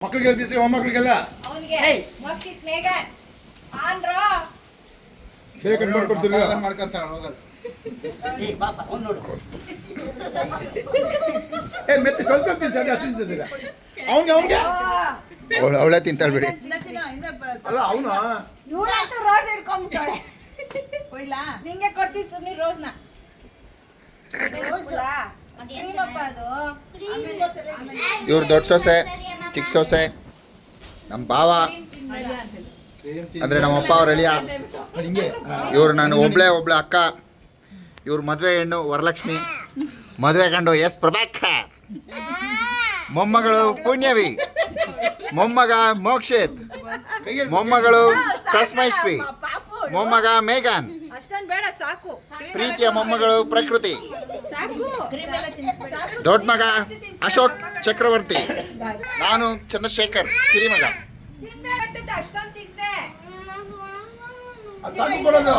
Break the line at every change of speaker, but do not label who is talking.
ಮಕ್ಕಳಿಗೆ ದಿವಸ ಮೊಮ್ಮಕ್ಕಳಿಗೆಲ್ಲ ಬೇಗ ಮಾಡ್ಕೊಡ್ತೀವಿ
ಮಾಡ್ಕೊಂತಾಳ ಹೋಗಲ್ಲ.
ಮೆತ್ತಿ ಸ್ವಲ್ಪ ತಿನ್ಸಲ್ಲ ಅಷ್ಟಿನ್ಸದಿಲ್ಲ ಅವನಿಗೆ
ಅವಳೇ ತಿಂತಾಳ ಬಿಡಿ.
ಅಲ್ಲ ಅವನು
ರೋಸ್ ಹಿಡ್ಕೊಂಡ್ಬಿಟ್ಟಾಳೆ. ನಿಂಗೆ ಕೊಡ್ತೀವಿ ಸುಮ್ಮನೆ ರೋಸ್ನ.
ಇವ್ರು ದೊಡ್ಡ ಸೊಸೆ, ಚಿಕ್ಕ ಸೊಸೆ, ನಮ್ಮ ಭಾವ ಅಂದರೆ ನಮ್ಮಪ್ಪ ಅವ್ರ ಅಳಿಯ. ಇವ್ರು ನಾನು ಒಬ್ಳೆ ಅಕ್ಕ. ಇವ್ರ ಮದುವೆ ಹೆಣ್ಣು ವರಲಕ್ಷ್ಮಿ, ಮದುವೆ ಗಂಡು ಎಸ್ ಪ್ರಭಾಕರ್, ಮೊಮ್ಮಗಳು ಪುಣ್ಯವಿ, ಮೊಮ್ಮಗ ಮೋಕ್ಷಿತ್, ಮೊಮ್ಮಗಳು ತಸ್ಮೈಶ್ರೀ, ಮೊಮ್ಮಗ ಮೇಘನ್,
ಬೇಡ ಸಾಕು.
ಪ್ರೀತಿಯ ಮೊಮ್ಮಗಳು ಪ್ರಕೃತಿ, ದೊಡ್ಡ ಮಗ ಅಶೋಕ್ ಚಕ್ರವರ್ತಿ, ನಾನು ಚಂದ್ರಶೇಖರ್ ಕಿರಿಮಗ.
ಅಷ್ಟೊಂದು ತಿಂದೆ
ಅದು ಸಾಕು ಕೊಡೋದು